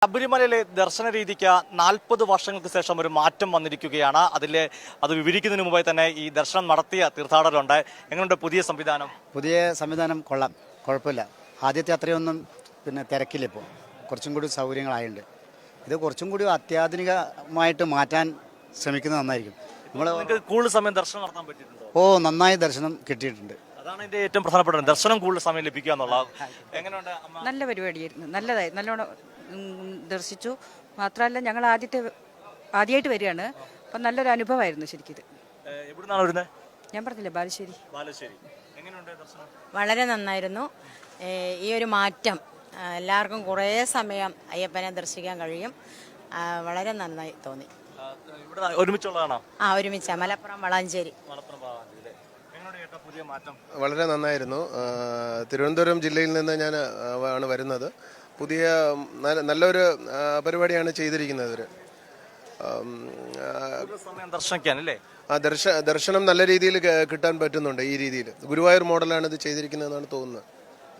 ശബരിമലയിലെ ദർശന രീതിക്ക് 40 വർഷങ്ങൾക്ക് ശേഷം ഒരു മാറ്റം വന്നിരിക്കുകയാണ്. അത് വിവരിക്കുന്നതിന് മുമ്പായി തന്നെ ഈ ദർശനം നടത്തിയ തീർത്ഥാടകരുണ്ട്. എങ്ങനെയുണ്ട് പുതിയ സംവിധാനം? പുതിയ സംവിധാനം കൊള്ളാം, കുഴപ്പമില്ല. ആദ്യത്തെ അത്രയൊന്നും തിരക്കില്ല. ഇപ്പോൾ കുറച്ചും കൂടി സൗകര്യങ്ങളായിട്ടുണ്ട്. ഇത് കുറച്ചും കൂടി അത്യാധുനികമായിട്ട് മാറ്റാൻ ശ്രമിക്കുന്നത് നന്നായിരിക്കും. നിങ്ങൾക്ക് കൂടുതൽ സമയം ദർശനം നടത്താൻ പറ്റിയിട്ടുണ്ടോ? നന്നായി ദർശനം കിട്ടിയിട്ടുണ്ട്. അതാണ് ഇതിന്റെ ഏറ്റവും പ്രധാനപ്പെട്ട ദർശനം കൂടുതൽ സമയം ലഭിക്കുക എന്നുള്ളത്. എങ്ങനെയുണ്ട്? നല്ല പരിപാടിയായിരുന്നു, നല്ലോണം ദർശിച്ചു. മാത്രമല്ല ഞങ്ങൾ ആദ്യമായിട്ട് വരികയാണ്. അപ്പം നല്ലൊരു അനുഭവമായിരുന്നു ശരിക്കും. എവിടുന്നാണ് വരുന്നത്? ഞാൻ പറഞ്ഞില്ലേ, ബാലുശ്ശേരി. എങ്ങനെയുണ്ട് ദർശനം? വളരെ നന്നായിരുന്നു. ഈ ഒരു മാറ്റം എല്ലാവർക്കും കുറേ സമയം അയ്യപ്പനെ ദർശിക്കാൻ കഴിയും. വളരെ നന്നായി തോന്നി. ഒരുമിച്ചുള്ളതാണോ? ഒരുമിച്ചാ, മലപ്പുറം വളാഞ്ചേരി. വളരെ നന്നായിരുന്നു. തിരുവനന്തപുരം ജില്ലയിൽ നിന്ന് ഞാൻ ആണ് വരുന്നത്. പുതിയ നല്ലൊരു പരിപാടിയാണ് ചെയ്തിരിക്കുന്നത്. ദർശനം നല്ല രീതിയിൽ കിട്ടാൻ പറ്റുന്നുണ്ട്. ഈ രീതിയിൽ ഗുരുവായൂർ മോഡലാണ് ഇത് ചെയ്തിരിക്കുന്നതെന്നാണ് തോന്നുന്നത്.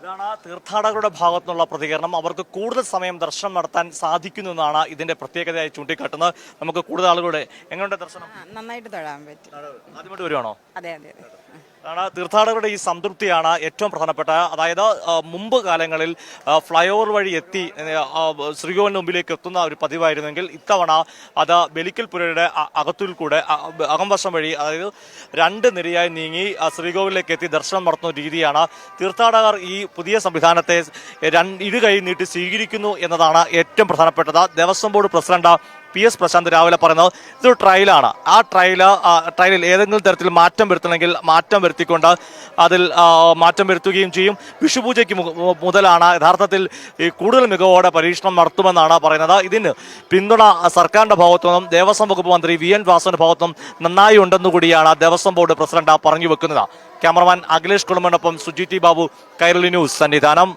ഇതാണ് തീർത്ഥാടകരുടെ ഭാഗത്തുനിന്നുള്ള പ്രതികരണം. അവർക്ക് കൂടുതൽ സമയം ദർശനം നടത്താൻ സാധിക്കുന്നു എന്നാണ് ഇതിന്റെ പ്രത്യേകതയായി ചൂണ്ടിക്കാട്ടുന്നത്. നമുക്ക് കൂടുതൽ ആളുകളുടെ എങ്ങനെയുണ്ട് ദർശനം? നന്നായിട്ട് തൊഴാൻ പറ്റും. ആദ്യമായിട്ട് വരുവാണോ? അതെ അതെ. തീർത്ഥാടകരുടെ ഈ സംതൃപ്തിയാണ് ഏറ്റവും പ്രധാനപ്പെട്ട. അതായത് മുമ്പ് കാലങ്ങളിൽ ഫ്ലൈ ഓവർ വഴി എത്തി ശ്രീകോവിലിന് മുമ്പിലേക്ക് എത്തുന്ന ഒരു പതിവായിരുന്നെങ്കിൽ ഇത്തവണ അത് ബലിക്കൽ പുരയുടെ അകത്തിൽ കൂടെ അകംവശം വഴി, അതായത് 2 നിരയായി നീങ്ങി ശ്രീകോവിലേക്ക് എത്തി ദർശനം നടത്തുന്ന രീതിയാണ്. തീർത്ഥാടകർ ഈ പുതിയ സംവിധാനത്തെ ഇരുകൈ നീട്ടി സ്വീകരിക്കുന്നു എന്നതാണ് ഏറ്റവും പ്രധാനപ്പെട്ടത്. Devaswom board president PS Prashanth രാവിലെ പറയുന്നത് ഇതൊരു ട്രയലാണ്. ആ ട്രയലിൽ ഏതെങ്കിലും തരത്തിൽ മാറ്റം വരുത്തണമെങ്കിൽ മാറ്റം വരുത്തിക്കൊണ്ട് അതിൽ മാറ്റം വരുത്തുകയും ചെയ്യും. വിഷുപൂജയ്ക്ക് മുതലാണ് യഥാർത്ഥത്തിൽ ഈ കൂടുതൽ മികവോടെ പരീക്ഷണം നടത്തുമെന്നാണ് പറയുന്നത്. ഇതിന് പിന്തുണ സർക്കാരിന്റെ ഭാഗത്തു നിന്നും ദേവസ്വം വകുപ്പ് മന്ത്രി VN വാസവന്റെ ഭാഗത്തും നന്നായി ഉണ്ടെന്നുകൂടിയാണ് ദേവസ്വം ബോർഡ് പ്രസിഡന്റ് പറഞ്ഞു വെക്കുന്നത്. ക്യാമറമാൻ അഖിലേഷ് കുളമനൊപ്പം സുജി T ബാബു, കൈരളി ന്യൂസ്, സന്നിധാനം.